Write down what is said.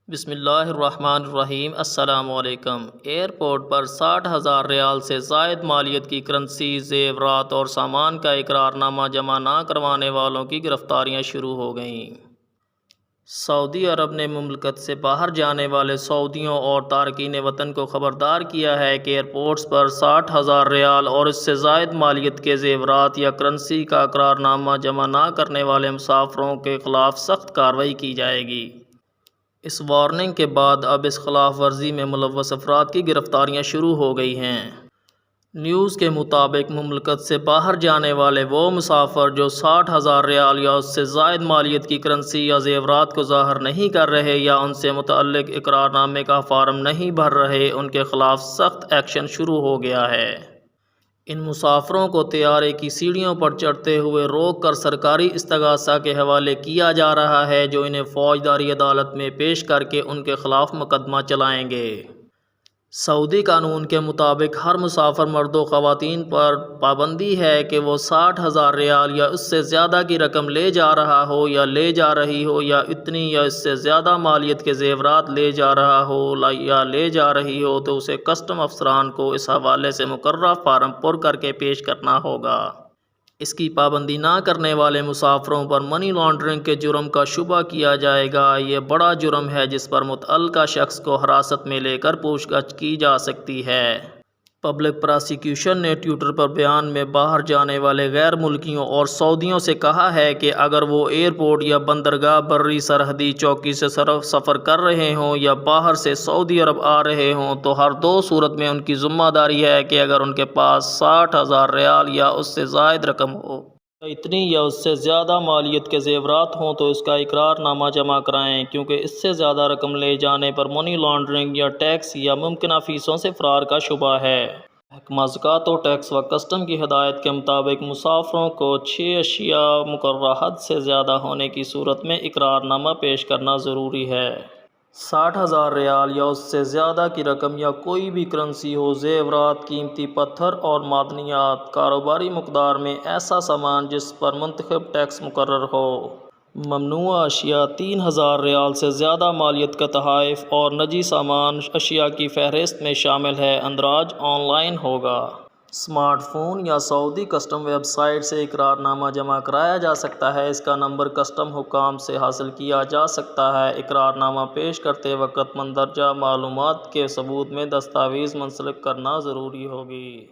بسم اللہ الرحمن الرحیم۔ السلام علیکم۔ ایئرپورٹ پر 60,000 ریال سے زائد مالیت کی کرنسی، زیورات اور سامان کا اقرار نامہ جمع نہ کروانے والوں کی گرفتاریاں شروع ہو گئیں۔ سعودی عرب نے مملکت سے باہر جانے والے سعودیوں اور تارکین وطن کو خبردار کیا ہے کہ ایئرپورٹس پر 60,000 ریال اور اس سے زائد مالیت کے زیورات یا کرنسی کا اقرار نامہ جمع نہ کرنے والے مسافروں کے خلاف سخت کارروائی کی جائے گی۔ اس وارننگ کے بعد اب اس خلاف ورزی میں ملوث افراد کی گرفتاریاں شروع ہو گئی ہیں۔ نیوز کے مطابق مملکت سے باہر جانے والے وہ مسافر جو 60,000 ریال یا اس سے زائد مالیت کی کرنسی یا زیورات کو ظاہر نہیں کر رہے یا ان سے متعلق اقرار نامے کا فارم نہیں بھر رہے، ان کے خلاف سخت ایکشن شروع ہو گیا ہے۔ ان مسافروں کو طیارے کی سیڑھیوں پر چڑھتے ہوئے روک کر سرکاری استغاثہ کے حوالے کیا جا رہا ہے، جو انہیں فوجداری عدالت میں پیش کر کے ان کے خلاف مقدمہ چلائیں گے۔ سعودی قانون کے مطابق ہر مسافر مرد و خواتین پر پابندی ہے کہ وہ 60,000 ریال یا اس سے زیادہ کی رقم لے جا رہا ہو یا لے جا رہی ہو، یا اتنی یا اس سے زیادہ مالیت کے زیورات لے جا رہا ہو یا لے جا رہی ہو، تو اسے کسٹم افسران کو اس حوالے سے مقررہ فارم پر کر کے پیش کرنا ہوگا۔ اس کی پابندی نہ کرنے والے مسافروں پر منی لانڈرنگ کے جرم کا شبہ کیا جائے گا۔ یہ بڑا جرم ہے جس پر متعلقہ شخص کو حراست میں لے کر پوچھ گچھ کی جا سکتی ہے۔ پبلک پراسیکیوشن نے ٹویٹر پر بیان میں باہر جانے والے غیر ملکیوں اور سعودیوں سے کہا ہے کہ اگر وہ ایئرپورٹ یا بندرگاہ، بری سرحدی چوکی سے سفر کر رہے ہوں یا باہر سے سعودی عرب آ رہے ہوں، تو ہر دو صورت میں ان کی ذمہ داری ہے کہ اگر ان کے پاس 60,000 ریال یا اس سے زائد رقم ہو، اتنی یا اس سے زیادہ مالیت کے زیورات ہوں، تو اس کا اقرار نامہ جمع کرائیں، کیونکہ اس سے زیادہ رقم لے جانے پر منی لانڈرنگ یا ٹیکس یا ممکنہ فیسوں سے فرار کا شبہ ہے۔ محکمہ زکوٰۃ و ٹیکس و کسٹم کی ہدایت کے مطابق مسافروں کو 6 اشیاء مقررہ حد سے زیادہ ہونے کی صورت میں اقرار نامہ پیش کرنا ضروری ہے۔ 60,000 ریال یا اس سے زیادہ کی رقم یا کوئی بھی کرنسی ہو، زیورات، قیمتی پتھر اور معدنیات، کاروباری مقدار میں ایسا سامان جس پر منتخب ٹیکس مقرر ہو۔ ممنوعہ اشیاء 3,000 ریال سے زیادہ مالیت کا تحائف اور نجی سامان اشیاء کی فہرست میں شامل ہے۔ اندراج آن لائن ہوگا۔ اسمارٹ فون یا سعودی کسٹم ویب سائٹ سے اقرار نامہ جمع کرایا جا سکتا ہے۔ اس کا نمبر کسٹم حکام سے حاصل کیا جا سکتا ہے۔ اقرار نامہ پیش کرتے وقت مندرجہ معلومات کے ثبوت میں دستاویز منسلک کرنا ضروری ہوگی۔